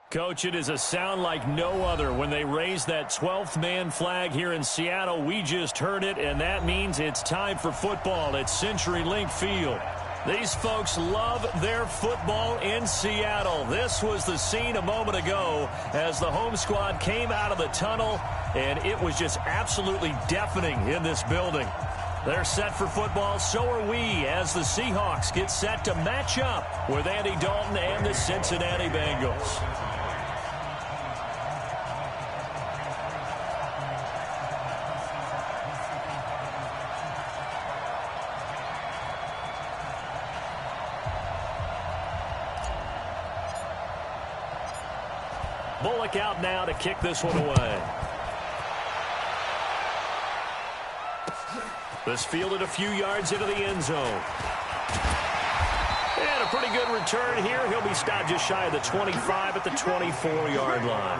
Coach, it is a sound like no other when they raise that 12th man flag here in Seattle. We just heard it, and that means it's time for football at CenturyLink Field. These folks love their football in Seattle. This was the scene a moment ago as the home squad came out of the tunnel, and it was just absolutely deafening in this building. They're set for football, so are we, as the Seahawks get set to match up with Andy Dalton and the Cincinnati Bengals. Bullock out now to kick this one away. This fielded a few yards into the end zone. And a pretty good return here. He'll be stopped just shy of the 25 at the 24-yard line.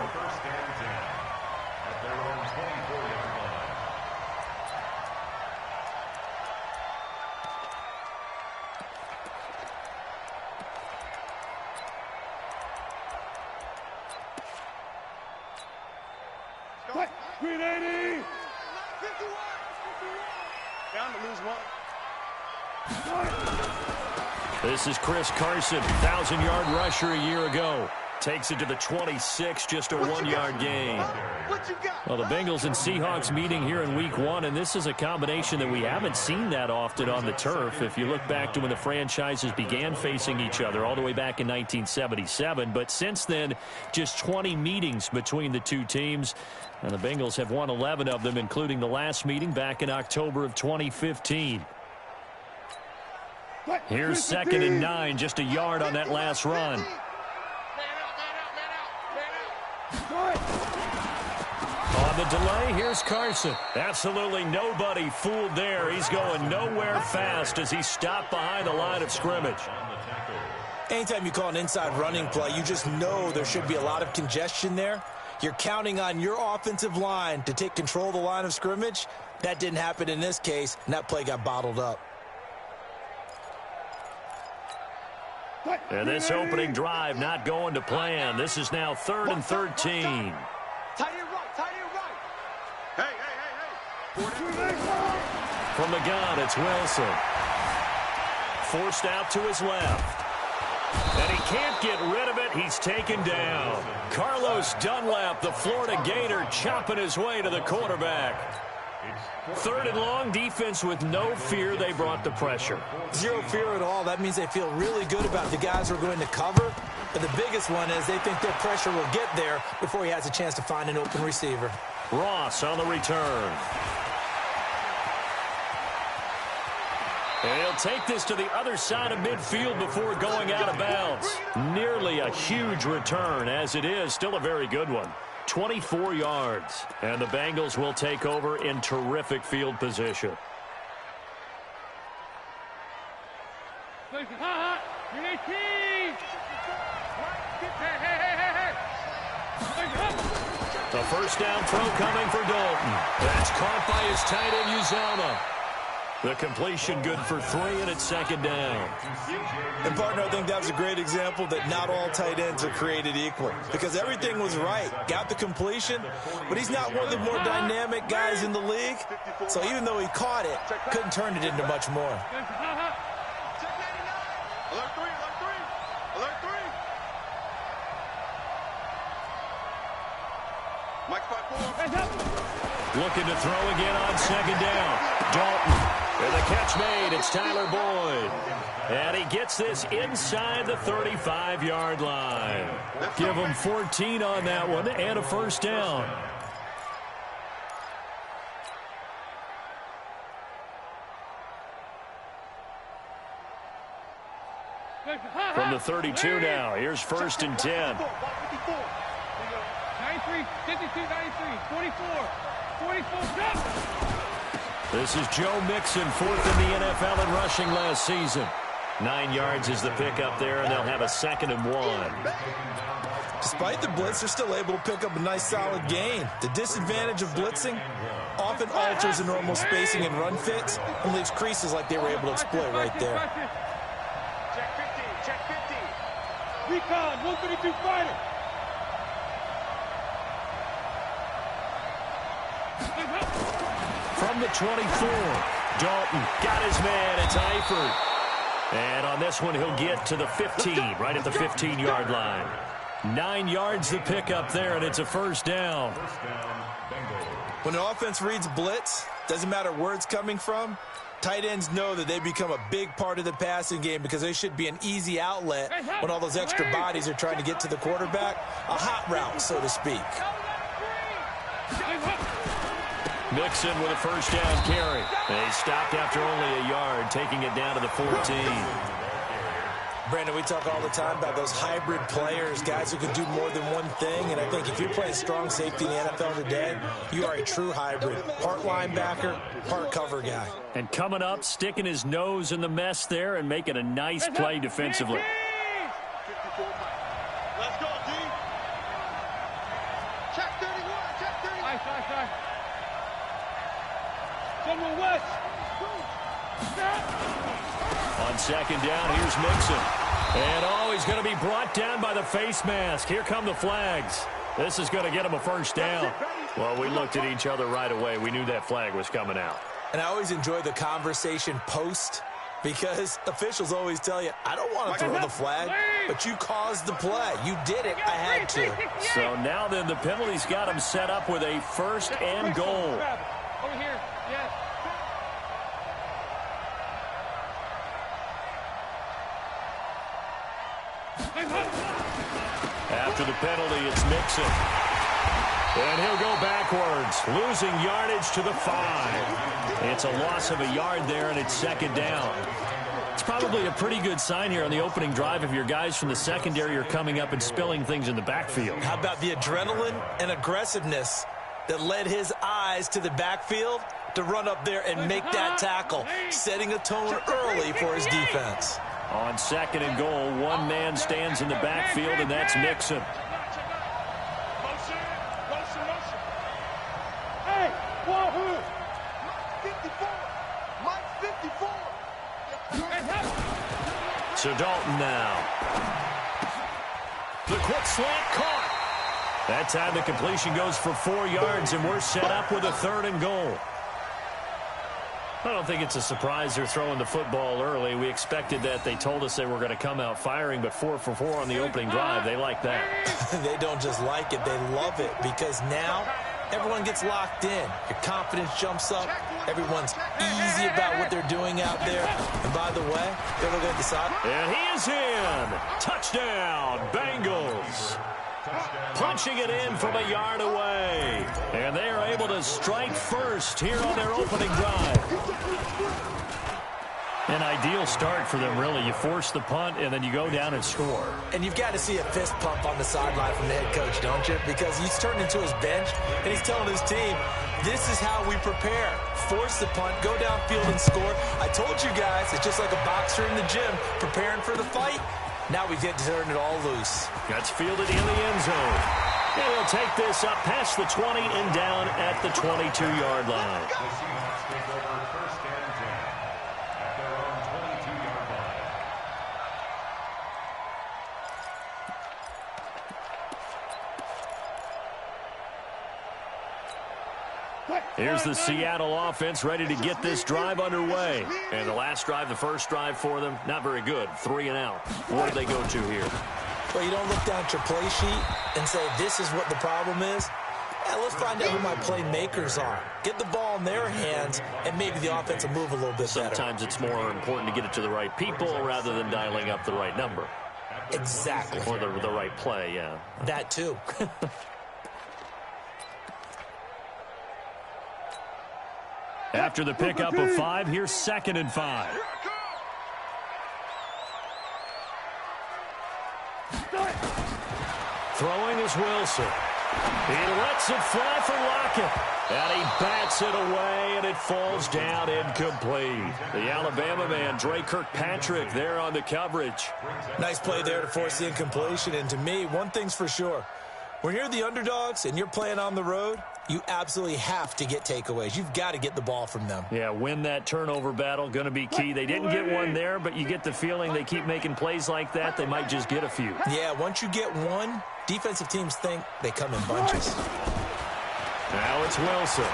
This is Chris Carson, 1,000-yard rusher a year ago. Takes it to the 26, just a 1-yard gain. Well, the Bengals and Seahawks meeting here in Week 1, and this is a combination that we haven't seen that often on the turf. If you look back to when the franchises began facing each other all the way back in 1977. But since then, just 20 meetings between the two teams. And the Bengals have won 11 of them, including the last meeting back in October of 2015. Here's 2nd and 9, just a yard on that last run. On the delay, here's Carson. Absolutely nobody fooled there. He's going nowhere fast as he stopped behind the line of scrimmage. Anytime you call an inside running play, you just know there should be a lot of congestion there. You're counting on your offensive line to take control of the line of scrimmage. That didn't happen in this case, and that play got bottled up. And this opening drive not going to plan. This is now 3rd and 13. Tight end right. Hey. From the gun, it's Wilson. Forced out to his left. And he can't get rid of it. He's taken down. Carlos Dunlap, the Florida Gator, chopping his way to the quarterback. 3rd and long, defense with no fear. They brought the pressure. Zero fear at all. That means they feel really good about the guys who are going to cover. But the biggest one is they think their pressure will get there before he has a chance to find an open receiver. Ross on the return. And he'll take this to the other side of midfield before going out of bounds. Nearly a huge return, as it is still a very good one. 24 yards. And the Bengals will take over in terrific field position. A first down throw coming for Dalton. That's caught by his tight end, Uzomah. The completion good for 3, and it's 2nd down. And, partner, I think that was a great example that not all tight ends are created equal. Because everything was right. Got the completion, but he's not one of the more dynamic guys in the league. So even though he caught it, couldn't turn it into much more. Looking to throw again on 2nd down. Dalton. And the catch made. It's Tyler Boyd. And he gets this inside the 35-yard line. Give him 14 on that one and a first down. From the 32 now, here's 1st and 10. 93, 52, 93, 44, 44, jump! This is Joe Mixon, 4th in the NFL in rushing last season. 9 yards is the pickup there, and they'll have a 2nd and 1. Despite the blitz, they're still able to pick up a nice solid gain. The disadvantage of blitzing often alters the normal spacing and run fits and leaves creases like they were able to exploit right there. Check 50, check 50. Recon, 132 fighter. From the 24, Dalton got his man. It's Eifert. And on this one, he'll get to the 15, right at the 15-yard line. 9 yards to pick up there, and it's a first down. When the offense reads blitz, doesn't matter where it's coming from, tight ends know that they become a big part of the passing game because they should be an easy outlet when all those extra bodies are trying to get to the quarterback. A hot route, so to speak. Mixon with a first down carry. They stopped after only a yard, taking it down to the 14. Brandon, we talk all the time about those hybrid players, guys who can do more than one thing. And I think if you're playing strong safety in the NFL today, you are a true hybrid. Part linebacker, part cover guy. And coming up, sticking his nose in the mess there and making a nice play defensively. Let's go, D. Check 31. Check 31. Nice. Someone west. On second down, here's Mixon. And, he's going to be brought down by the face mask. Here come the flags. This is going to get him a first down. Well, we looked at each other right away. We knew that flag was coming out. And I always enjoy the conversation post because officials always tell you, I don't want to throw the flag, but you caused the play. You did it. I had to. So now then the penalty's got him set up with a first and goal. Over here, yes. After the penalty, it's Mixon. And he'll go backwards, losing yardage to the 5. It's a loss of a yard there, and it's second down. It's probably a pretty good sign here on the opening drive if your guys from the secondary are coming up and spilling things in the backfield. How about the adrenaline and aggressiveness that led his eyes to the backfield to run up there and make that tackle, setting a tone early for his defense. On second and goal, one man stands in the backfield, and that's Mixon. Motion. Hey, Wahoo. Mike 54. So Dalton now. The quick slant caught. That time the completion goes for 4 yards, and we're set up with a third and goal. I don't think it's a surprise they're throwing the football early. We expected that. They told us they were going to come out firing, but 4 for 4 on the opening drive. They like that. They don't just like it, they love it, because now everyone gets locked in. Your confidence jumps up. Everyone's easy about what they're doing out there. And by the way, they're looking at the side. And he is in. Touchdown, Bengals. Punching it in from a yard away. And they are able to strike first here on their opening drive. An ideal start for them, really. You force the punt, and then you go down and score. And you've got to see a fist pump on the sideline from the head coach, don't you? Because he's turned into his bench, and he's telling his team, this is how we prepare. Force the punt, go downfield and score. I told you guys, it's just like a boxer in the gym preparing for the fight. Now we get to turn it all loose. That's fielded in the end zone. And he'll take this up past the 20 and down at the 22-yard line. Here's the Seattle offense ready to get this drive underway. And the last drive, the first drive for them, not very good. 3 and out. What do they go to here? Well, you don't look down at your play sheet and say, this is what the problem is. Yeah, let's find out who my playmakers are. Get the ball in their hands, and maybe the offense will move a little bit better. Sometimes it's more important to get it to the right people rather than dialing up the right number. Exactly. Or the right play, yeah. That too. After the pickup of 5, here's 2nd and 5. Throwing is Wilson. He lets it fly for Lockett. And he bats it away, and it falls down incomplete. The Alabama man, Dre Kirkpatrick, there on the coverage. Nice play there to force the incompletion. And to me, one thing's for sure. When you're the underdogs and you're playing on the road, you absolutely have to get takeaways. You've got to get the ball from them. Yeah, win that turnover battle, going to be key. They didn't get one there, but you get the feeling they keep making plays like that, they might just get a few. Yeah, once you get one, defensive teams think they come in bunches. Now it's Wilson.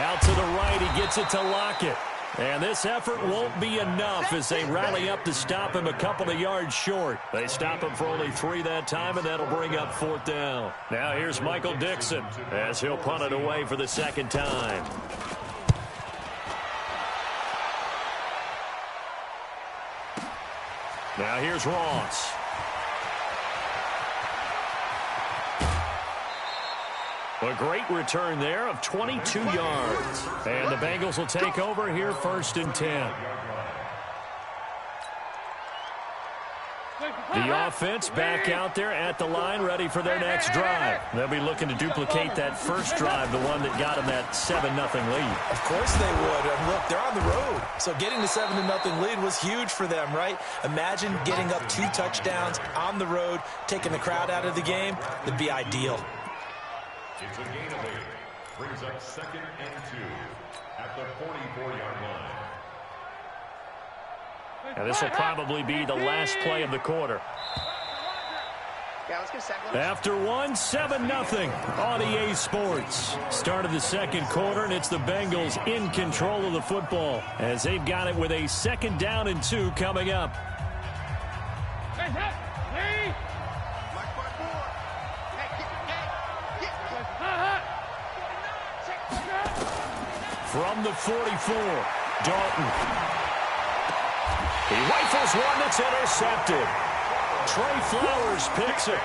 Out to the right, he gets it to Lockett. And this effort won't be enough as they rally up to stop him a couple of yards short. They stop him for only 3 that time, and that'll bring up 4th down. Now here's Michael Dixon as he'll punt it away for the 2nd time. Now here's Ross. A great return there of 22 yards. And the Bengals will take over here 1st and 10. The offense back out there at the line, ready for their next drive. They'll be looking to duplicate that first drive, the one that got them that 7-0 lead. Of course they would. And look, they're on the road. So getting the 7-0 lead was huge for them, right? Imagine getting up 2 touchdowns on the road, taking the crowd out of the game. That'd be ideal. It's a gain of 8. Brings up 2nd and 2 at the 44-yard line. And this will probably be the last play of the quarter. After 1, 7-0 on EA Sports. Start of the 2nd quarter, and it's the Bengals in control of the football as they've got it with a 2nd down and 2 coming up. From the 44, Dalton. He rifles one that's intercepted. Trey Flowers picks it.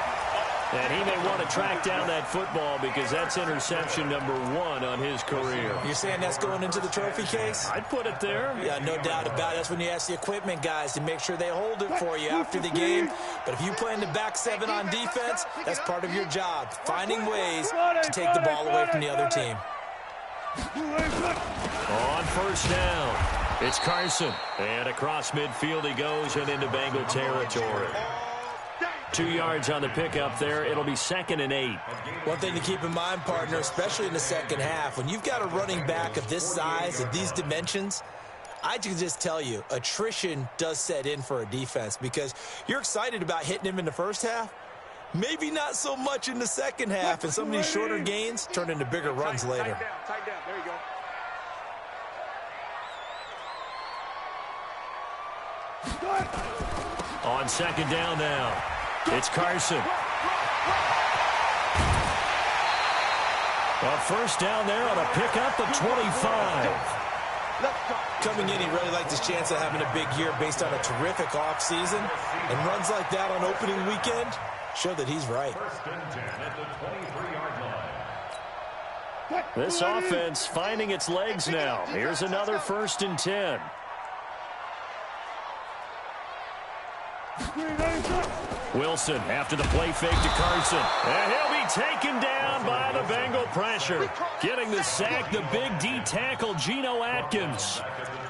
And he may want to track down that football because that's interception number 1 on his career. You're saying that's going into the trophy case? I'd put it there. Yeah, no doubt about it. That's when you ask the equipment guys to make sure they hold it for you after the game. But if you play in the back 7 on defense, that's part of your job, finding ways to take the ball away from the other team. On 1st down, it's Carson. And across midfield he goes and into Bengal territory. 2 yards on the pickup there. It'll be 2nd and 8. One thing to keep in mind, partner, especially in the 2nd half, when you've got a running back of this size, of these dimensions, I can just tell you, attrition does set in for a defense because you're excited about hitting him in the 1st half. Maybe not so much in the 2nd half, and some of these shorter gains turn into bigger runs later. Tight down. There you go. On 2nd down now, it's Carson. A 1st down there on a pickup of 25. Coming in, he really liked his chance of having a big year based on a terrific offseason. And runs like that on opening weekend show that he's right. 1st and 10 at the 23-yard line. This offense finding its legs now. Here's another 1st and 10. Wilson after the play fake to Carson. And he'll be taken down by the Bengal pressure. Getting the sack, the big D tackle, Geno Atkins.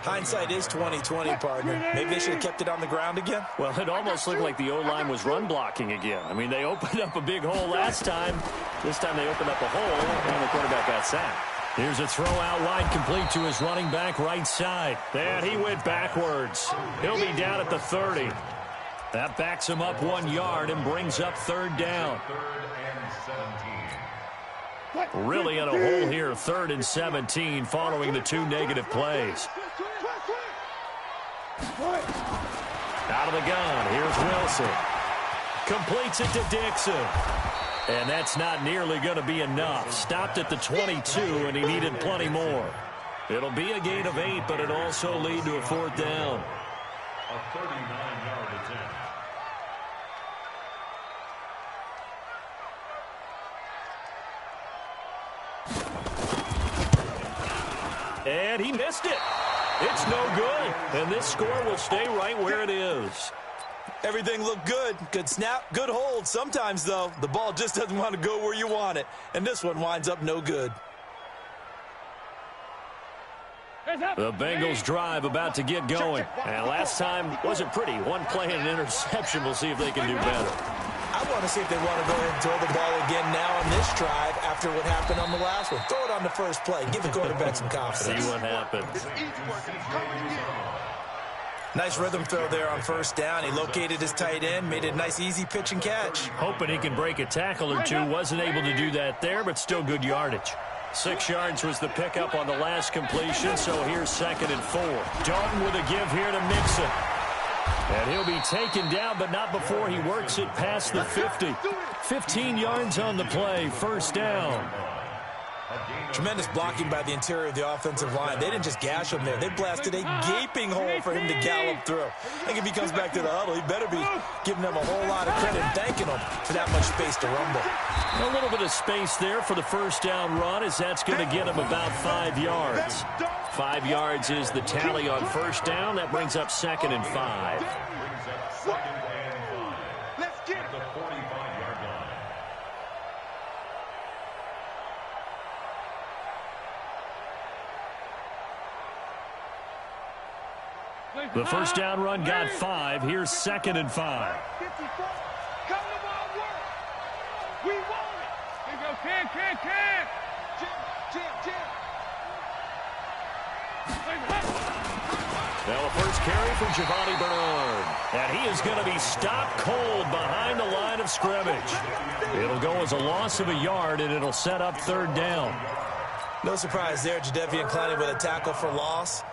Hindsight is 20/20, partner. Maybe they should have kept it on the ground again. Well, it almost looked like the O-line was run blocking again. I mean, they opened up a big hole last time. This time they opened up a hole, and the quarterback got sacked. Here's a throw out wide, complete to his running back right side. And he went backwards. He'll be down at the 30. That backs him up 1 yard and brings up 3rd down. 3rd and 17. Really in a hole here, 3rd and 17 following the 2 negative plays. Out of the gun, here's Wilson. Completes it to Dixon. And that's not nearly going to be enough. Stopped at the 22, and he needed plenty more. It'll be a gain of 8, but it'll also lead to a 4th down. A 39-yard attempt. And he missed it. It's no good. And this score will stay right where it is. Everything looked good. Good snap, good hold. Sometimes, though, the ball just doesn't want to go where you want it. And this one winds up no good. The Bengals drive about to get going. And last time wasn't pretty. 1 play and an interception. We'll see if they can do better. I want to see if they want to go ahead and throw the ball again now on this drive after what happened on the last one. Throw it on the first play. Give the quarterback some confidence. See what happens. Nice rhythm throw there on 1st down. He located his tight end, made a nice easy pitch and catch. Hoping he can break a tackle or two. Wasn't able to do that there, but still good yardage. 6 yards was the pickup on the last completion, so here's 2nd and 4. Dalton with a give here to Mixon. And he'll be taken down, but not before he works it past the 50. 15 yards on the play, 1st down. Tremendous blocking by the interior of the offensive line. They didn't just gash him there. They blasted a gaping hole for him to gallop through. I think if he comes back to the huddle, he better be giving them a whole lot of credit and thanking them for that much space to rumble. A little bit of space there for the 1st down run, as that's going to get him about 5 yards. 5 yards is the tally on 1st down. That brings up 2nd and 5. Let's get it. The 45-yard line. The 1st down run got 5. Here's 2nd and 5. 54. Come to my work. We want it. Here you go, Ken. Jim. Now a first carry for Giovanni Bernard. And he is going to be stopped cold behind the line of scrimmage. It'll go as a loss of a yard, and it'll set up 3rd down. No surprise there, Jadeveon Clowney with a tackle for loss.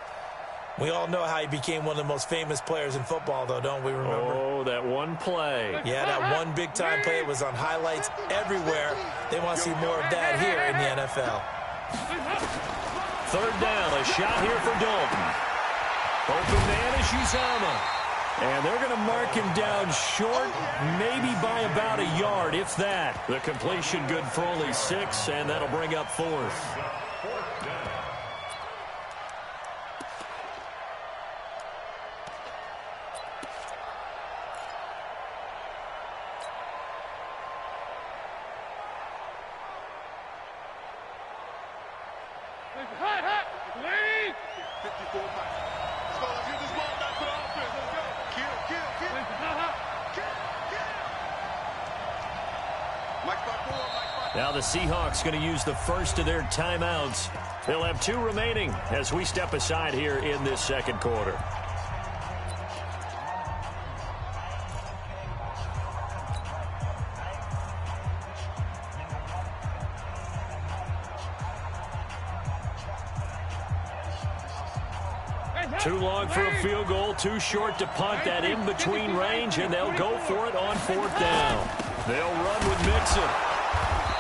We all know how he became one of the most famous players in football, though, don't we remember? Oh, that one play. Yeah, that one big-time play was on highlights everywhere. They want to see more of that here in the NFL. 3rd down, a shot here for Dalton. Open man is Uzomah. And they're going to mark him down short, maybe by about a yard, if that. The completion good for only 6, and that'll bring up 4th. Hot. Lead. 54 miles. Let's go. Let's get this ball back for the offense. Let's go. Kill. Mike by 4. Now the Seahawks going to use the first of their timeouts. They'll have 2 remaining as we step aside here in this 2nd quarter. Too long for a field goal, too short to punt. That in-between range, and they'll go for it on 4th down. They'll run with Mixon.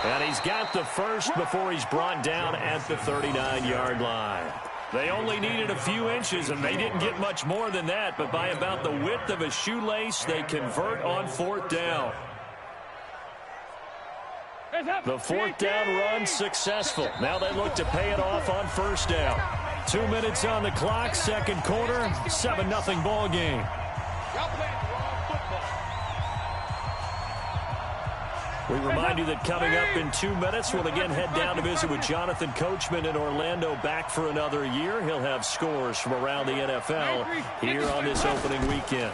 And he's got the first before he's brought down at the 39-yard line. They only needed a few inches, and they didn't get much more than that, but by about the width of a shoelace, they convert on 4th down. The 4th down run successful. Now they look to pay it off on 1st down. 2 minutes on the clock, 2nd quarter, 7-0 ball game. Y'all playing the wrong football. We remind you that coming up in 2 minutes, we'll again head down to visit with Jonathan Coachman in Orlando, back for another year. He'll have scores from around the NFL here on this opening weekend.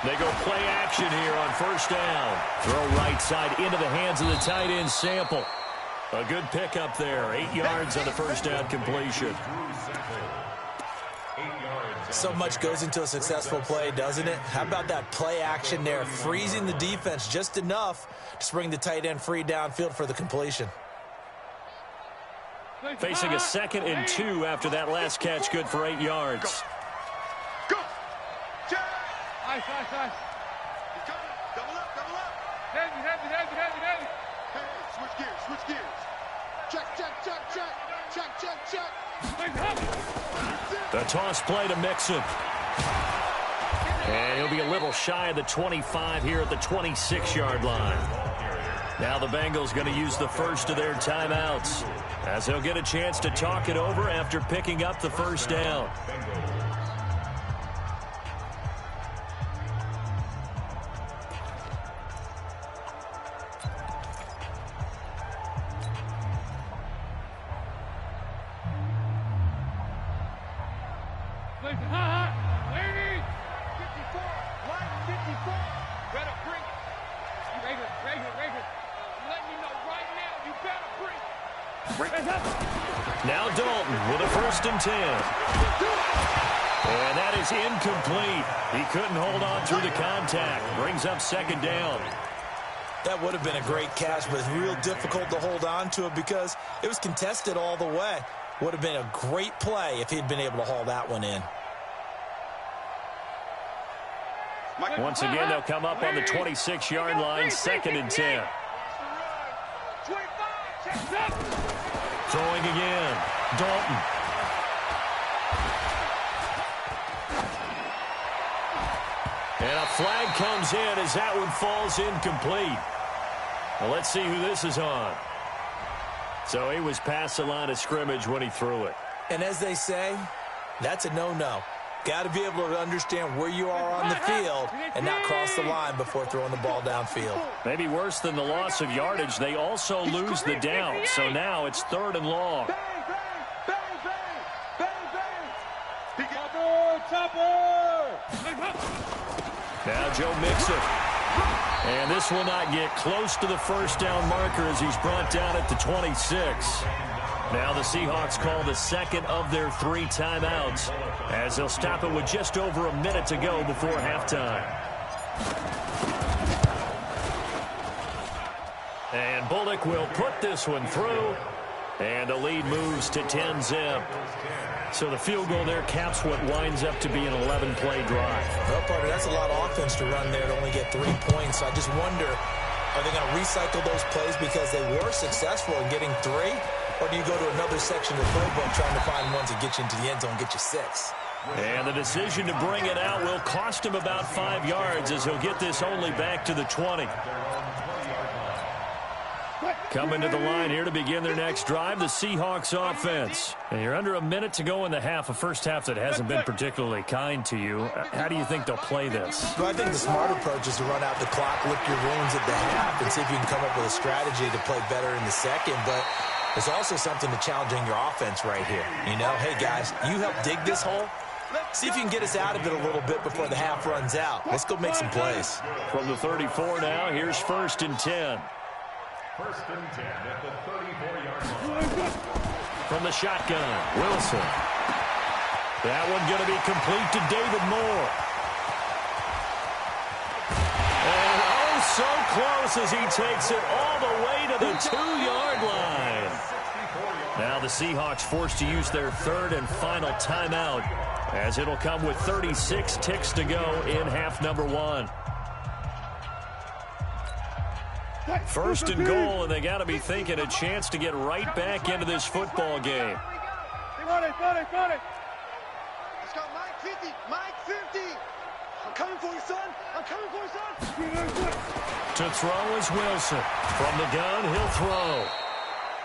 They go play action here on 1st down. Throw right side into the hands of the tight end, Sample. A good pickup there. 8 yards on the 1st down completion. So much goes into a successful play, doesn't it? How about that play action there, freezing the defense just enough to bring the tight end free downfield for the completion. Facing a 2nd and 2 after that last catch, good for 8 yards. Go. Check. Nice. He's coming. Double up. Heavy. Hey, switch gears. Check. The toss play to Mixon. And he'll be a little shy of the 25 here at the 26-yard line. Now the Bengals going to use the first of their timeouts, as they'll get a chance to talk it over after picking up the 1st down. Hot. Lead. 54. Line 54. Better bring it. Rager. Let me know right now. You better bring it. Now Dalton with a 1st and 10. And that is incomplete. He couldn't hold on through the contact. Brings up 2nd down. That would have been a great catch, but it's real difficult to hold on to it because it was contested all the way. Would have been a great play if he'd been able to haul that one in. Once again, they'll come up on the 26-yard line, 2nd and 10. Throwing again, Dalton. And a flag comes in as that one falls incomplete. Well, let's see who this is on. So he was past the line of scrimmage when he threw it. And as they say, that's a no-no. Got to be able to understand where you are on the field and not cross the line before throwing the ball downfield. Maybe worse than the loss of yardage, they also lose the down. So now it's 3rd and long. Now Joe Mixon. And this will not get close to the first down marker as he's brought down at the 26. Now the Seahawks call the 2nd of their 3 timeouts as they'll stop it with just over a minute to go before halftime. And Bullock will put this one through. And the lead moves to 10-zip. So the field goal there caps what winds up to be an 11-play drive. Well, partner, that's a lot of offense to run there to only get 3 points. So I just wonder, are they going to recycle those plays because they were successful in getting 3? Or do you go to another section of the playbook trying to find ones that get you into the end zone and get you 6? And the decision to bring it out will cost him about 5 yards as he'll get this only back to the 20. Coming to the line here to begin their next drive, the Seahawks offense. And you're under a minute to go in the half, a first half that hasn't been particularly kind to you. How do you think they'll play this? Well, I think the smart approach is to run out the clock, lick your wounds at the half, and see if you can come up with a strategy to play better in the second. But there's also something to challenging your offense right here. You know, hey, guys, you help dig this hole. See if you can get us out of it a little bit before the half runs out. Let's go make some plays. From the 34 now, here's 1st and 10. 1st and 10 at the 34-yard line. From the shotgun, Wilson. That one going to be complete to David Moore. And oh, so close as he takes it all the way to the 2-yard line. Now the Seahawks forced to use their 3rd and final timeout as it'll come with 36 ticks to go in half number 1. 1st and goal, and they got to be thinking a chance to get right back into this football game. They want it. Let's go, Mike 50. I'm coming for you, son. To throw is Wilson. From the gun, he'll throw.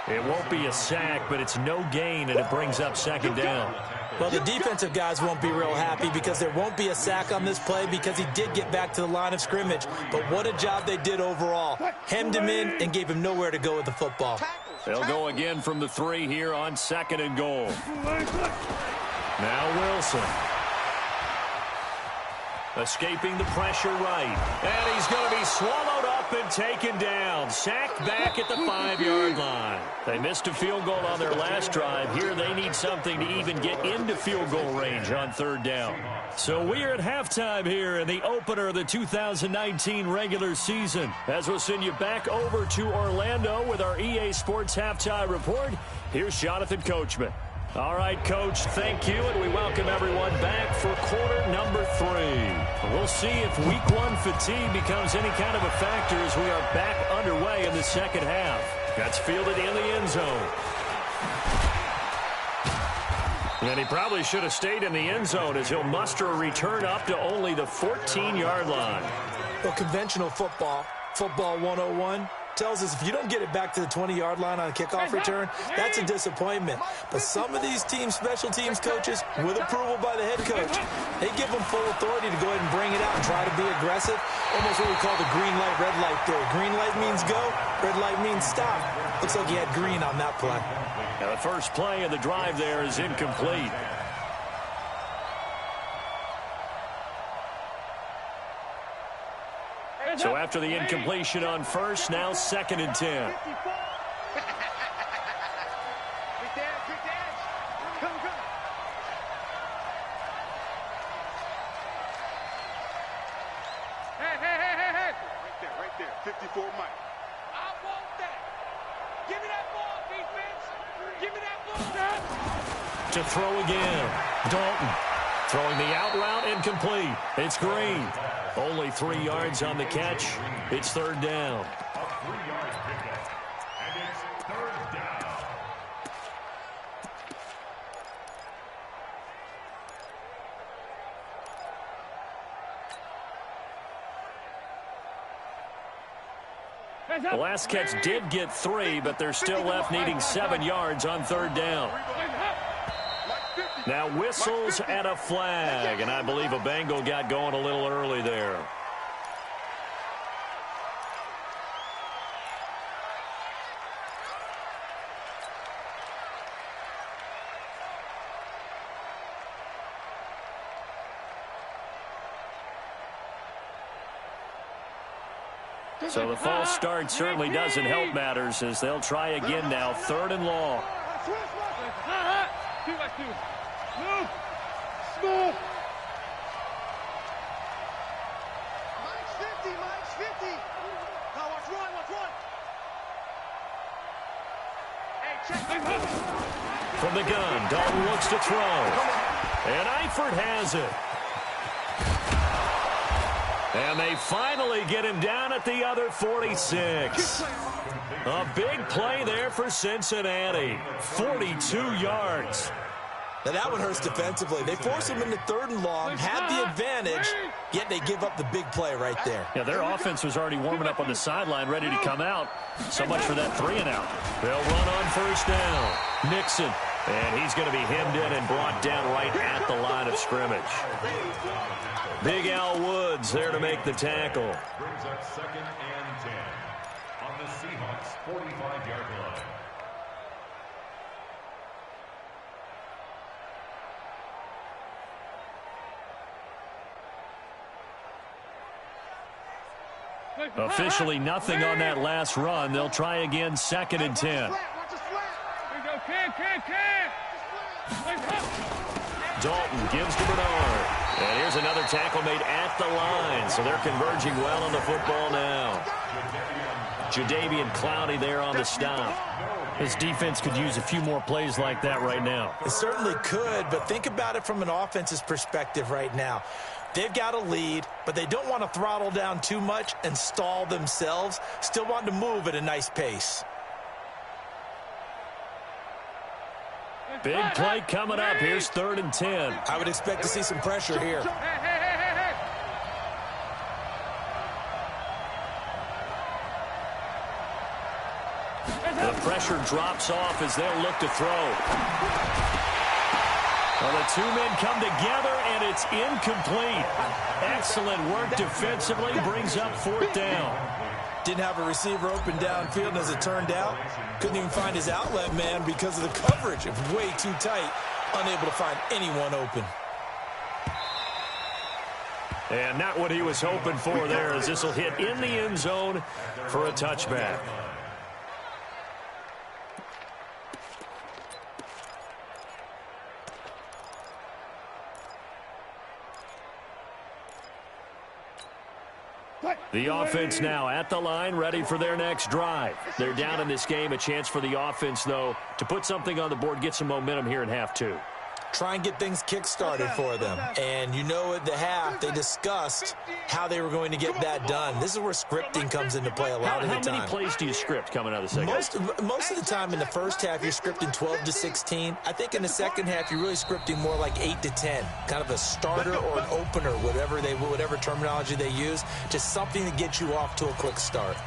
It won't be a sack, but it's no gain, and it brings up 2nd down. Well, the defensive guys won't be real happy because there won't be a sack on this play because he did get back to the line of scrimmage. But what a job they did overall. Hemmed him in and gave him nowhere to go with the football. They'll go again from the 3 here on 2nd and goal. Now Wilson. Escaping the pressure right. And he's going to be swallowed up and taken down. Sacked back at the 5-yard line. They missed a field goal on their last drive. Here they need something to even get into field goal range on 3rd down. So we are at halftime here in the opener of the 2019 regular season. As we'll send you back over to Orlando with our EA Sports Halftime Report, here's Jonathan Coachman. All right, Coach, thank you, and we welcome everyone back for quarter number 3. We'll see if week 1 fatigue becomes any kind of a factor as we are back underway in the second half. That's fielded in the end zone. And he probably should have stayed in the end zone as he'll muster a return up to only the 14-yard line. Well, conventional football 101, tells us if you don't get it back to the 20-yard line on a kickoff return, that's a disappointment. But some of these teams, special teams coaches, with approval by the head coach, they give them full authority to go ahead and bring it out and try to be aggressive. Almost what we call the green light, red light theory. Green light means go, red light means stop. Looks like he had green on that play. Now the first play of the drive there is incomplete. So after the incompletion on first, now 2nd and 10. Good dance. Come. Hey. Right there. 54, Mike. I want that. Give me that ball, defense. Give me that ball. To throw again. Dalton throwing the out route incomplete. It's Green. Only 3 yards on the catch. It's third down. A 3-yard pickup. And it's third down. The last catch did get 3, but they're still left needing 7 yards on third down. Now whistles and a flag, and I believe a Bengal got going a little early there. So the false start certainly doesn't help matters as they'll try again now, third and long. Move. Smooth. Mike's 50. Mike's 50. Now watch one. Watch one. Hey, check. From the gun, Dalton looks to throw. And Eifert has it. And they finally get him down at the other 46. A big play there for Cincinnati. 42 yards. Now that one hurts defensively. They force him into third and long, had the advantage, yet they give up the big play right there. Yeah, their offense was already warming up on the sideline, ready to come out. So much for that 3-and-out. They'll run on first down. Nixon. And he's going to be hemmed in and brought down right at the line of scrimmage. Big Al Woods there to make the tackle. Brings up second and 10 on the Seahawks' 45-yard line. Officially nothing on that last run. They'll try again, second and 10. Dalton gives to Bernard. And here's another tackle made at the line. So they're converging well on the football now. Jadeveon Clowney there on the stop. His defense could use a few more plays like that right now. It certainly could, but think about it from an offense's perspective right now. They've got a lead, but they don't want to throttle down too much and stall themselves. Still want to move at a nice pace. Big play coming up. Here's third and 10. I would expect to see some pressure here. The pressure drops off as they'll look to throw. Well, the two men come together, and it's incomplete. Excellent work defensively, brings up fourth down. Didn't have a receiver open downfield, and as it turned out, couldn't even find his outlet man because of the coverage. It was way too tight, unable to find anyone open. And not what he was hoping for there, as this will hit in the end zone for a touchback. The offense now at the line, ready for their next drive. They're down in this game. A chance for the offense, though, to put something on the board, get some momentum here in half two. Try and get things kick-started for them. And you know at the half, they discussed how they were going to get that done. This is where scripting comes into play a lot of the time. How many plays do you script coming out of the second? Most of the time in the first half, you're scripting 12 to 16. I think in the second half, you're really scripting more like 8 to 10. Kind of a starter or an opener, whatever terminology they use, just something to get you off to a quick start.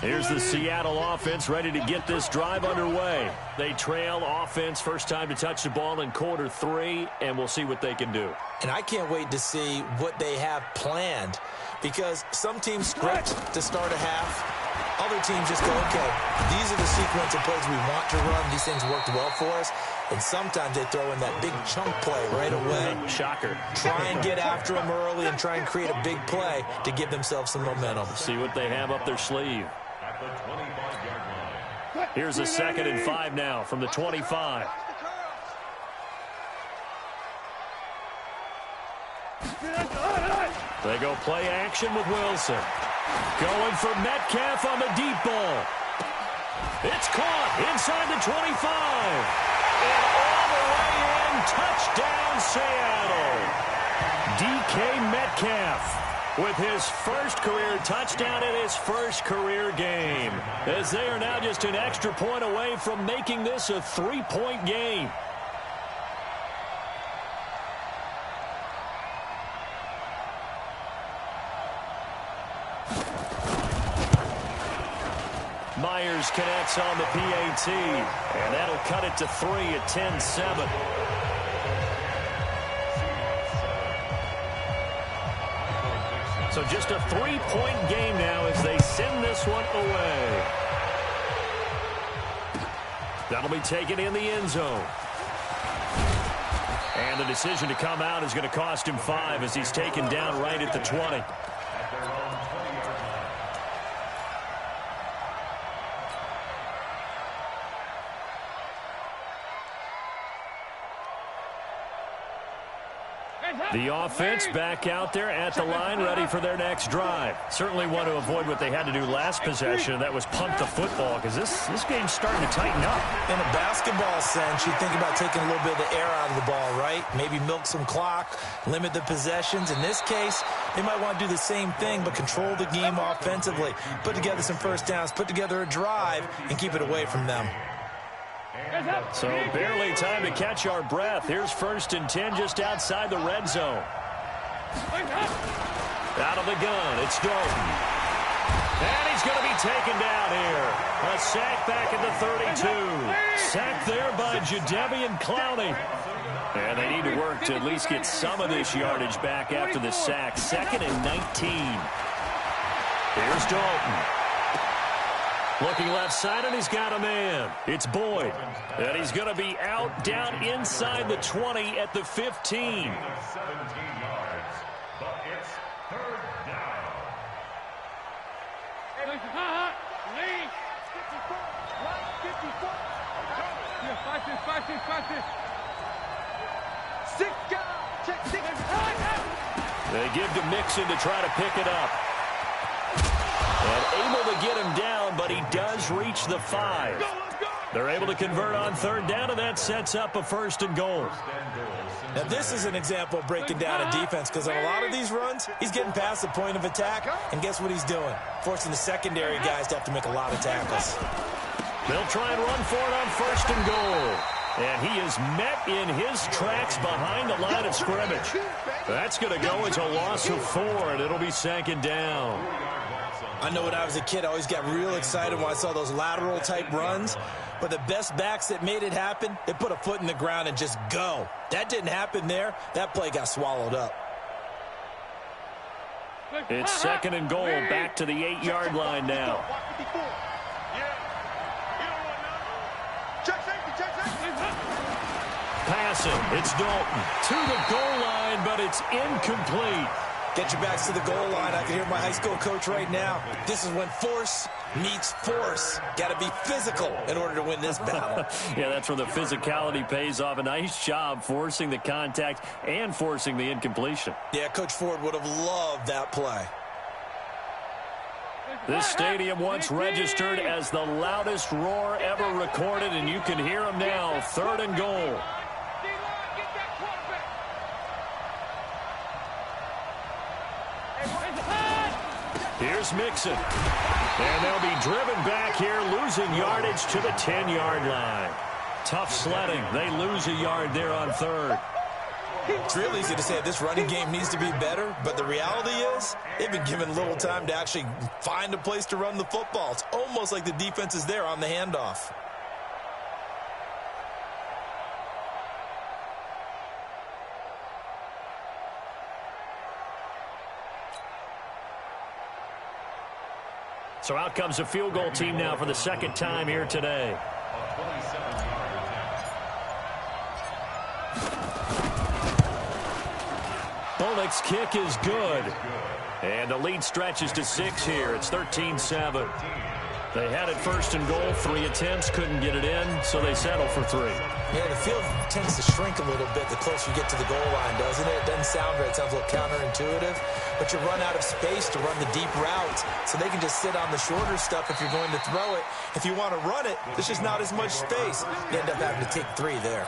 Here's the Seattle offense ready to get this drive underway. They trail offense, first time to touch the ball in quarter 3, and we'll see what they can do. And I can't wait to see what they have planned, because some teams script to start a half. Other teams just go, okay, these are the sequence of plays we want to run. These things worked well for us. And sometimes they throw in that big chunk play right away. Shocker. Try and get after them early and try and create a big play to give themselves some momentum. See what they have up their sleeve. At the 25-yard line. Here's a 2nd and 5 now from the 25. They go play action with Wilson. Going for Metcalf on the deep ball. It's caught inside the 25. And all the way in, touchdown Seattle. DK Metcalf with his first career touchdown in his first career game. As they are now just an extra point away from making this a 3-point game. Myers connects on the PAT, and that'll cut it to 3 at 10-7. So just a 3-point game now as they send this one away. That'll be taken in the end zone. And the decision to come out is going to cost him 5 as he's taken down right at the 20. The offense back out there at the line, ready for their next drive. Certainly want to avoid what they had to do last possession. That was punt the football, because this game's starting to tighten up. In a basketball sense, you think about taking a little bit of the air out of the ball, right? Maybe milk some clock, limit the possessions. In this case, they might want to do the same thing, but control the game offensively. Put together some first downs, put together a drive, and keep it away from them. So barely time to catch our breath. Here's 1st and 10 just outside the red zone. Out of the gun, it's Dalton. And he's going to be taken down here. A sack back at the 32. Sacked there by Jadeveon Clowney. And they need to work to at least get some of this yardage back after the sack. 2nd and 19. Here's Dalton. Looking left side, and he's got a man. It's Boyd. And he's going to be out down inside the 20 at the 15. 17 yards, but it's 3rd down. They give to Mixon to try to pick it up. And able to get him down, but he does reach the 5. They're able to convert on 3rd down, and that sets up a 1st and goal. Now, this is an example of breaking down a defense, because on a lot of these runs, he's getting past the point of attack, and guess what he's doing? Forcing the secondary guys to have to make a lot of tackles. They'll try and run for it on 1st and goal. And he is met in his tracks behind the line of scrimmage. That's going to go as a loss of 4, and it'll be 2nd down. I know when I was a kid, I always got real excited when I saw those lateral-type runs. But the best backs that made it happen, they put a foot in the ground and just go. That didn't happen there. That play got swallowed up. It's 2nd and goal, back to the 8-yard line now. Passing, it's Dalton to the goal line, but it's incomplete. Get your backs to the goal line. I can hear my high school coach right now. This is when force meets force. Got to be physical in order to win this battle. Yeah, that's where the physicality pays off. A nice job forcing the contact and forcing the incompletion. Yeah, Coach Ford would have loved that play. This stadium once registered as the loudest roar ever recorded, and you can hear them now. 3rd and goal. Here's Mixon. And they'll be driven back here, losing yardage to the 10-yard line. Tough sledding. They lose a yard there on 3rd. It's real easy to say this running game needs to be better, but the reality is they've been given little time to actually find a place to run the football. It's almost like the defense is there on the handoff. So out comes a field goal team now for the 2nd time here today. Bullock's kick is good. And the lead stretches to 6 here. It's 13-7. They had it first and goal. 3 attempts, couldn't get it in, so they settle for 3. Yeah, the field tends to shrink a little bit the closer you get to the goal line, doesn't it? It doesn't sound right. It sounds a little counterintuitive. But you run out of space to run the deep routes, so they can just sit on the shorter stuff if you're going to throw it. If you want to run it, there's just not as much space. You end up having to take 3 there.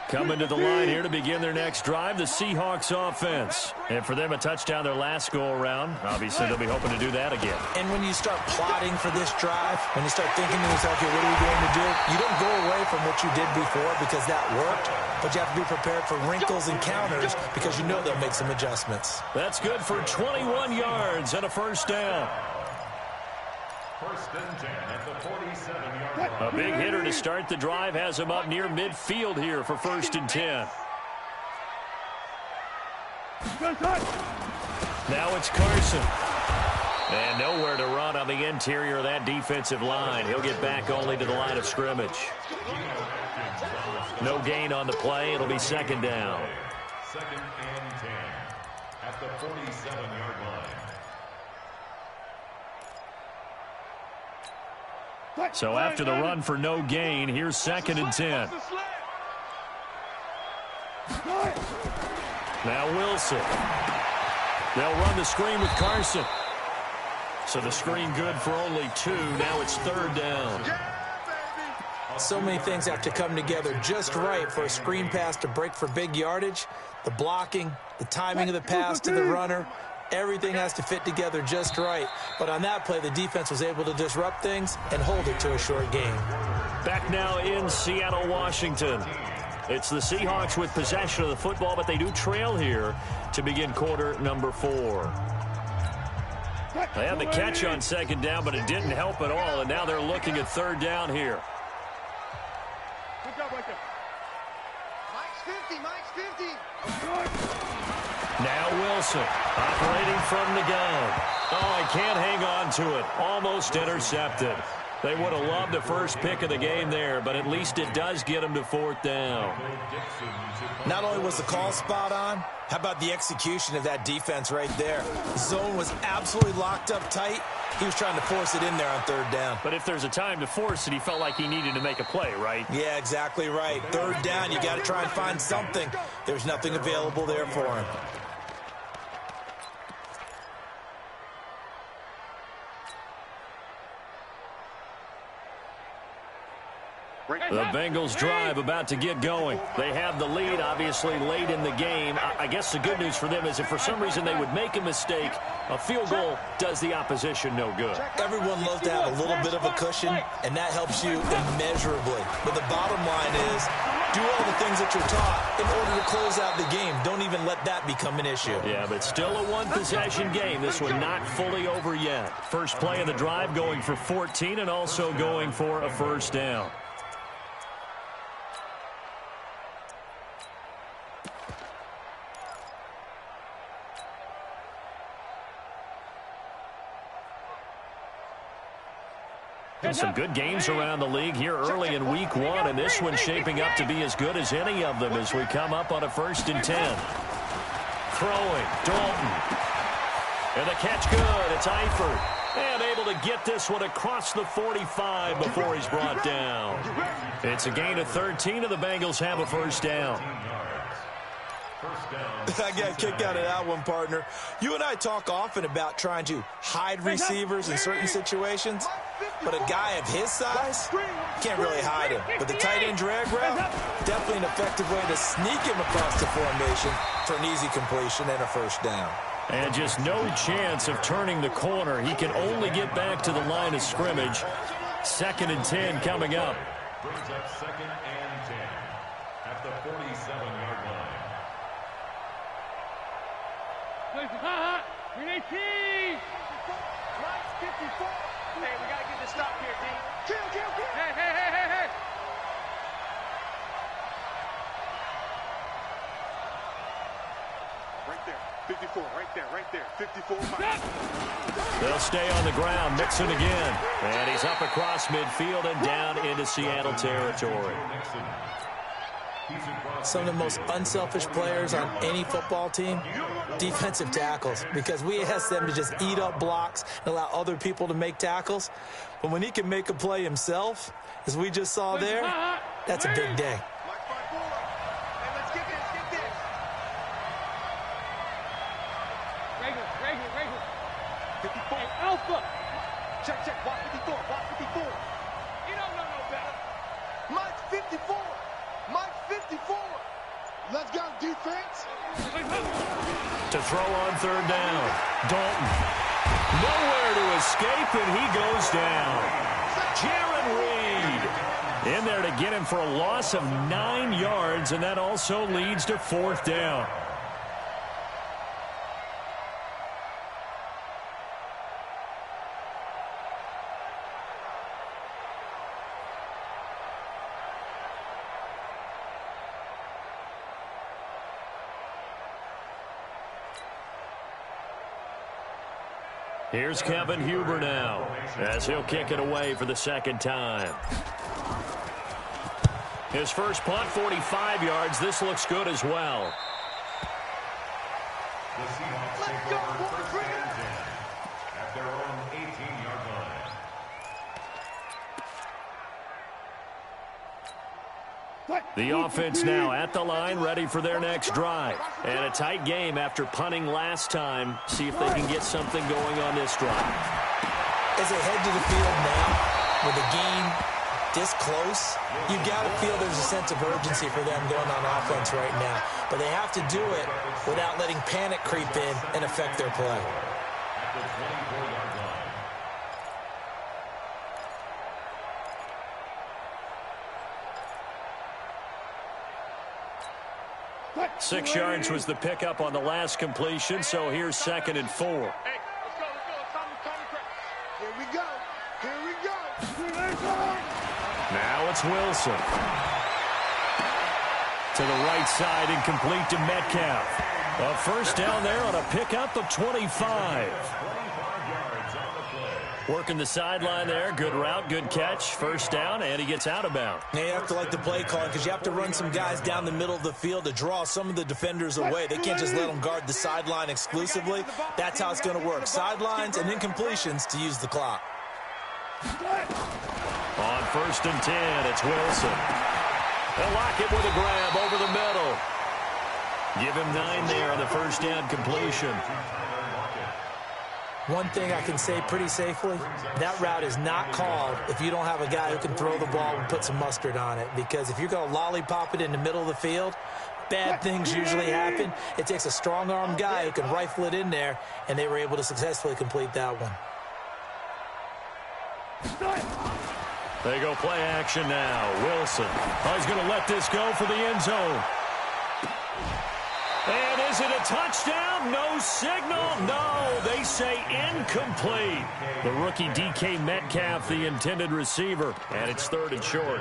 Coming to the line here to begin their next drive, the Seahawks offense. And for them, a touchdown their last go-around. Obviously, they'll be hoping to do that again. And when you start plotting for this drive, when you start thinking to yourself, okay, what are we going to do? You don't go away from what you did before because that worked, but you have to be prepared for wrinkles and counters because you know they'll make some adjustments. That's good for 21 yards and a first down. First and 10 at the 47-yard line. A big hitter to start the drive has him up near midfield here for first and 10. Now it's Carson. And nowhere to run on the interior of that defensive line. He'll get back only to the line of scrimmage. No gain on the play. It'll be second down. Second and 10 at the 47-yard line. So after the run for no gain, here's second and 10. Now Wilson. They'll run the screen with Carson. So the screen good for only 2. Now it's third down. So many things have to come together just right for a screen pass to break for big yardage. The blocking, the timing of the pass to the runner. Everything has to fit together just right. But on that play, the defense was able to disrupt things and hold it to a short game. Back now in Seattle, Washington. It's the Seahawks with possession of the football, but they do trail here to begin quarter number 4. They had the catch on second down, but it didn't help at all, and now they're looking at third down here. Good job right there. Mike's 50. Now Wilson operating from the gun. Oh, he can't hang on to it. Almost intercepted. They would have loved the first pick of the game there, but at least it does get them to fourth down. Not only was the call spot on, how about the execution of that defense right there? The zone was absolutely locked up tight. He was trying to force it in there on third down. But if there's a time to force it, he felt like he needed to make a play, right? Yeah, exactly right. Third down, you got to try and find something. There's nothing available there for him. The Bengals drive about to get going. They have the lead, obviously, late in the game. I guess the good news for them is if for some reason they would make a mistake, a field goal does the opposition no good. Everyone loves to have a little bit of a cushion, and that helps you immeasurably. But the bottom line is, do all the things that you're taught in order to close out the game. Don't even let that become an issue. Yeah, but still a one-possession game. This one not fully over yet. First play of the drive going for 14 and also going for a first down. Some good games around the league here early in week 1, and this one's shaping up to be as good as any of them as we come up on a first and 10. Throwing, Dalton. And the catch good. It's Eifert. And able to get this one across the 45 before he's brought down. It's a gain of 13, and the Bengals have a first down. I got a kick out of that one, partner. You and I talk often about trying to hide receivers in certain situations, but a guy of his size can't really hide him. But the tight end drag route, definitely an effective way to sneak him across the formation for an easy completion and a first down. And just no chance of turning the corner. He can only get back to the line of scrimmage. Second and 10 coming up. Brings up second and 10 at the 47-yard line. Hey, we got to get this stop here, D. Kill. Hey. Right there. 54, right there. 54. They'll stay on the ground. Mixon again. And he's up across midfield and down into Seattle territory. Some of the most unselfish players on any football team, defensive tackles, because we ask them to just eat up blocks and allow other people to make tackles. But when he can make a play himself, as we just saw there, that's a big day. Alpha. Check. Block 54. You don't know no better. Mike 54. Mike 54. Let's go, defense. To throw on third down. Dalton. Nowhere to escape, and he goes down. Jaron Reed in there to get him for a loss of 9 yards, and that also leads to fourth down. Here's Kevin Huber now, as he'll kick it away for the second time. His first punt, 45 yards. This looks good as well. The Seahawks take over first and 10 at their own 18-yard line. The offense now at the line, ready for their next drive. And a tight game after punting last time. See if they can get something going on this drive. As they head to the field now, with the game this close, you got to feel there's a sense of urgency for them going on offense right now. But they have to do it without letting panic creep in and affect their play. At the 24-yard line. 6 yards was the pickup on the last completion, so here's 2nd and 4. Hey, let's go. It's time to Here we go. Now it's Wilson. To the right side and complete to Metcalf. A first down there on a pickup of 25. Working the sideline there. Good route, good catch. First down, and he gets out of bounds. You have to like the play calling because you have to run some guys down the middle of the field to draw some of the defenders away. They can't just let them guard the sideline exclusively. That's how it's going to work. Sidelines and incompletions to use the clock. On 1st and 10, it's Wilson. They'll lock it with a grab over the middle. Give him 9 there on the first down completion. One thing I can say pretty safely, that route is not called if you don't have a guy who can throw the ball and put some mustard on it. Because if you're going to lollipop it in the middle of the field, bad things usually happen. It takes a strong-arm guy who can rifle it in there, and they were able to successfully complete that one. They go play action now. Wilson. Oh, he's going to let this go for the end zone. And is it a touchdown? No signal. No, they say incomplete. The rookie DK Metcalf, the intended receiver. And it's 3rd and short.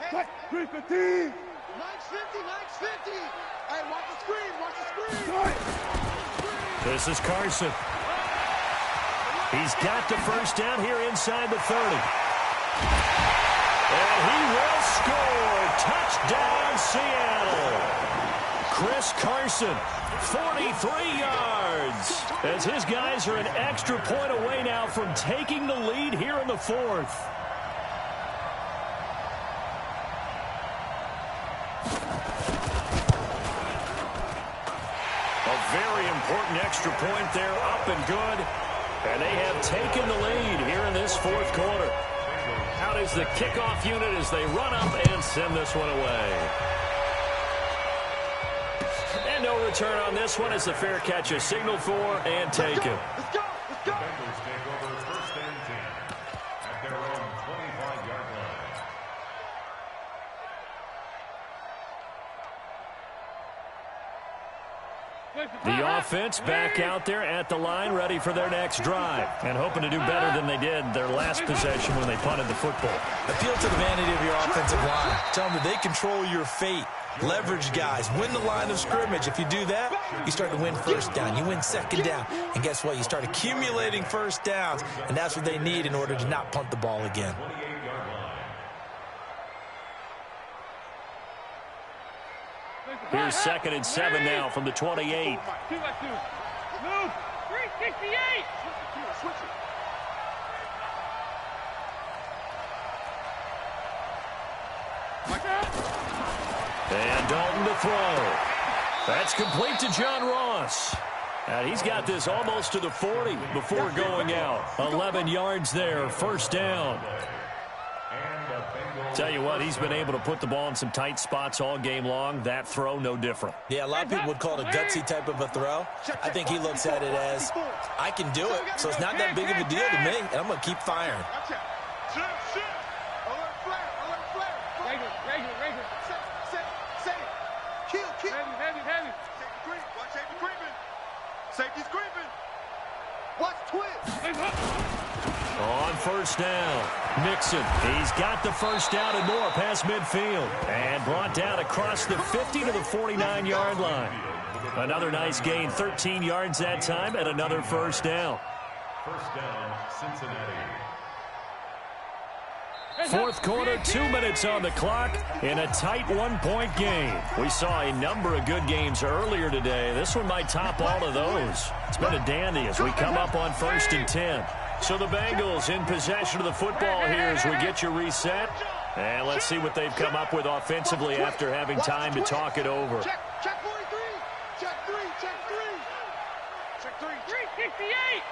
Hey, 350. 950. Hey, watch the screen. This is Carson. He's got the first down here inside the 30. And he will score. Touchdown, Seattle. Chris Carson, 43 yards. As his guys are an extra point away now from taking the lead here in the 4th. A very important extra point there, up and good. And they have taken the lead here in this 4th quarter. Out is the kickoff unit as they run up and send this one away. And no return on this one as the fair catch is signaled for and taken. Let's go. Defenders take over 1st and 10 at their own 25-yard line. The offense back out there at the line, ready for their next drive, and hoping to do better than they did their last possession when they punted the football. Appeal to the vanity of your offensive line. Tell them that they control your fate. Leverage guys. Win the line of scrimmage. If you do that, you start to win first down. You win 2nd down. And guess what? You start accumulating first downs, and that's what they need in order to not punt the ball again. Here's 2nd and 7 now from the 28. Move. 368. Switch it. And Dalton to throw. That's complete to John Ross. And he's got this almost to the 40 before going out. 11 yards there, first down. Tell you what, he's been able to put the ball in some tight spots all game long. That throw, no different. Yeah, a lot of people would call it a gutsy type of a throw. I think he looks at it as, I can do it, so it's not that big of a deal to me, and I'm going to keep firing. Safety's creeping. Watch twist. On first down, Mixon. He's got the first down and more past midfield. And brought down across the 50 to the 49-yard line. Another nice gain, 13 yards that time, and another first down. First down, Cincinnati. Fourth quarter, 2 minutes on the clock in a tight one-point game. We saw a number of good games earlier today. This one might top all of those. It's been a dandy as we come up on 1st and 10. So the Bengals in possession of the football here as we get you reset. And let's see what they've come up with offensively after having time to talk it over. Check 43. Check 3. Check 3. Check 3. 368.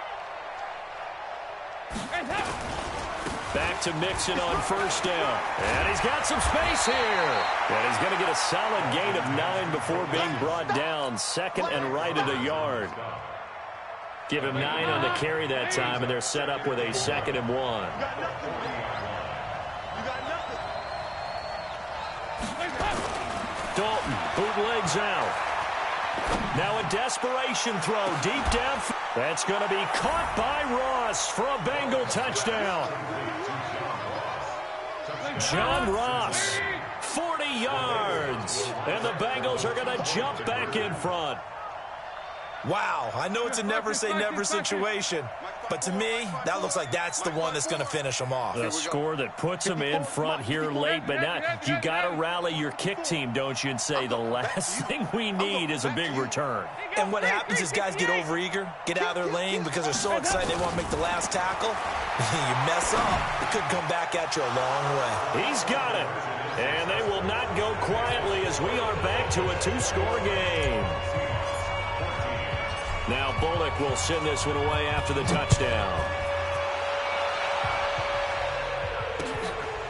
Back to Mixon on first down. And he's got some space here. And he's going to get a solid gain of 9 before being brought down. 2nd and right at a yard. Give him 9 on the carry that time, and they're set up with a 2nd and 1. Dalton, bootlegs out. Now a desperation throw deep down. That's going to be caught by Ross for a Bengal touchdown. John Ross, 40 yards. And the Bengals are going to jump back in front. Wow, I know it's a never-say-never situation, but to me, that looks like that's the one that's going to finish them off. The score that puts them in front here late, but not. You got to rally your kick team, don't you, and say the last thing we need is a big return. And what happens is guys get overeager, get out of their lane because they're so excited they want to make the last tackle. You mess up, it could come back at you a long way. He's got it. And they will not go quietly as we are back to a 2-score game. Now Bullock will send this one away after the touchdown.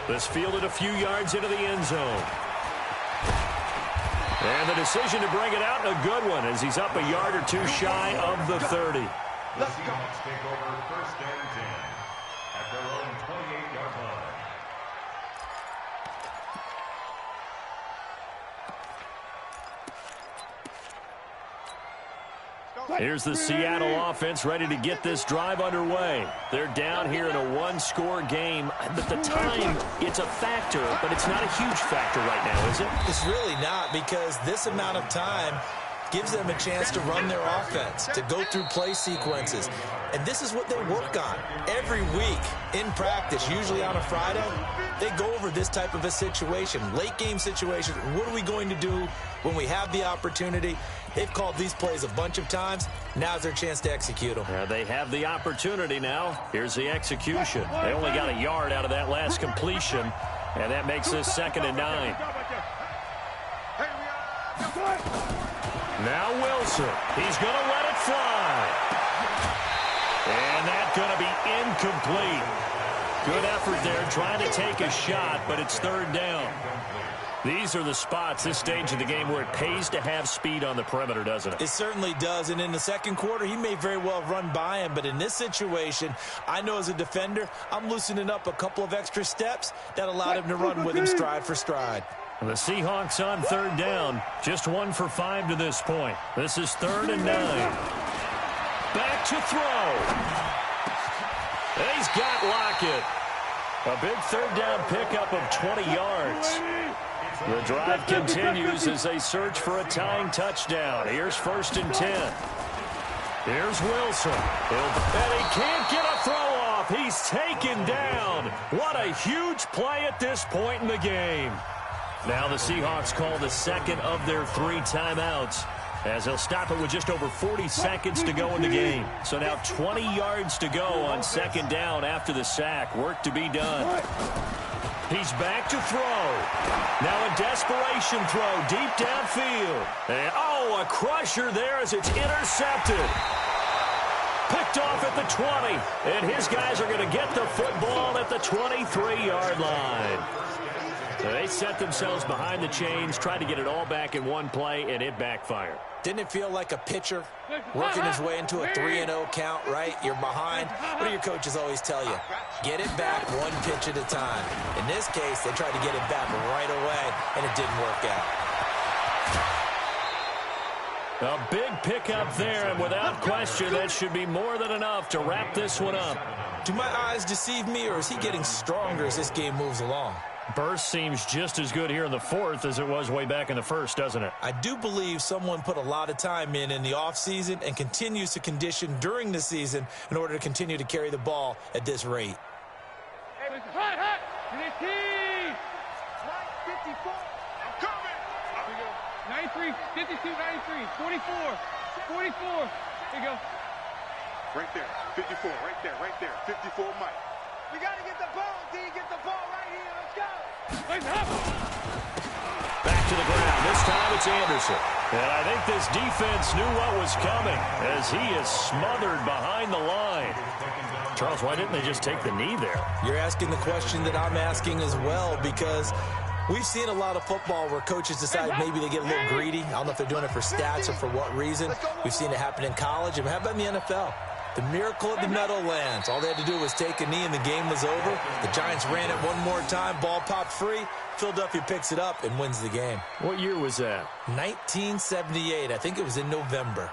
This fielded a few yards into the end zone. And the decision to bring it out, a good one, as he's up a yard or two shy of the 30. The Seahawks take over 1st and 10 at their own 28-yard line. Here's the Seattle offense ready to get this drive underway. They're down here in a 1-score game. But the time, it's a factor, but it's not a huge factor right now, is it? It's really not, because this amount of time gives them a chance to run their offense, to go through play sequences. And this is what they work on every week in practice, usually on a Friday. They go over this type of a situation, late game situation. What are we going to do when we have the opportunity? They've called these plays a bunch of times. Now's their chance to execute them. They have the opportunity now. Here's the execution. They only got a yard out of that last completion, and that makes this 2nd and 9. Now Wilson. He's going to let it fly. And that's going to be incomplete. Good effort there trying to take a shot, but it's 3rd down. These are the spots, this stage of the game, where it pays to have speed on the perimeter, doesn't it? It certainly does, and in the second quarter, he may very well run by him, but in this situation, I know as a defender, I'm loosening up a couple of extra steps that allowed him to run with him stride for stride. The Seahawks on 3rd down, just 1 for 5 to this point. This is 3rd and 9. Back to throw. And he's got Lockett. A big 3rd down pickup of 20 yards. The drive continues as they search for a tying touchdown. Here's 1st and 10. Here's Wilson. And he can't get a throw off. He's taken down. What a huge play at this point in the game. Now the Seahawks call the second of their 3 timeouts, as they'll stop it with just over 40 seconds to go in the game. So now 20 yards to go on second down after the sack. Work to be done. He's back to throw. Now a desperation throw deep downfield. And, a crusher there as it's intercepted. Picked off at the 20. And his guys are going to get the football at the 23-yard line. They set themselves behind the chains, tried to get it all back in one play, and it backfired. Didn't it feel like a pitcher working his way into a 3-0 count, right? You're behind. What do your coaches always tell you? Get it back one pitch at a time. In this case, they tried to get it back right away, and it didn't work out. A big pickup there, and without question, that should be more than enough to wrap this one up. Do my eyes deceive me, or is he getting stronger as this game moves along? Burst seems just as good here in the fourth as it was way back in the first, doesn't it? I do believe someone put a lot of time in the offseason and continues to condition during the season in order to continue to carry the ball at this rate. Hey, hot! 54. I'm coming. 93, 52, 93, 44. Here you go. Right there, 54, right there, 54, Mike. We got to get the ball, D. Get the ball right here. Let's go. Back to the ground. This time it's Anderson. And I think this defense knew what was coming as he is smothered behind the line. Charles, why didn't they just take the knee there? You're asking the question that I'm asking as well, because we've seen a lot of football where coaches decide maybe they get a little greedy. I don't know if they're doing it for stats or for what reason. We've seen it happen in college. And how about in the NFL? The miracle at the Meadowlands. All they had to do was take a knee and the game was over. The Giants ran it one more time. Ball popped free. Philadelphia picks it up and wins the game. What year was that? 1978. I think it was in November.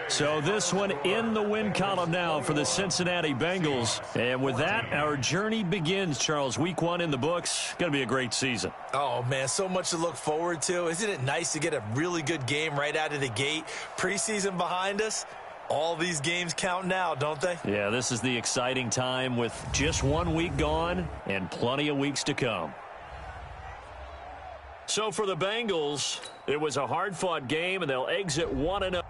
So this one in the win column now for the Cincinnati Bengals. And with that, our journey begins, Charles. Week 1 in the books. Going to be a great season. Oh, man, so much to look forward to. Isn't it nice to get a really good game right out of the gate? Preseason behind us. All these games count now, don't they? Yeah, this is the exciting time with just 1 week gone and plenty of weeks to come. So for the Bengals, it was a hard-fought game, and they'll exit 1-0.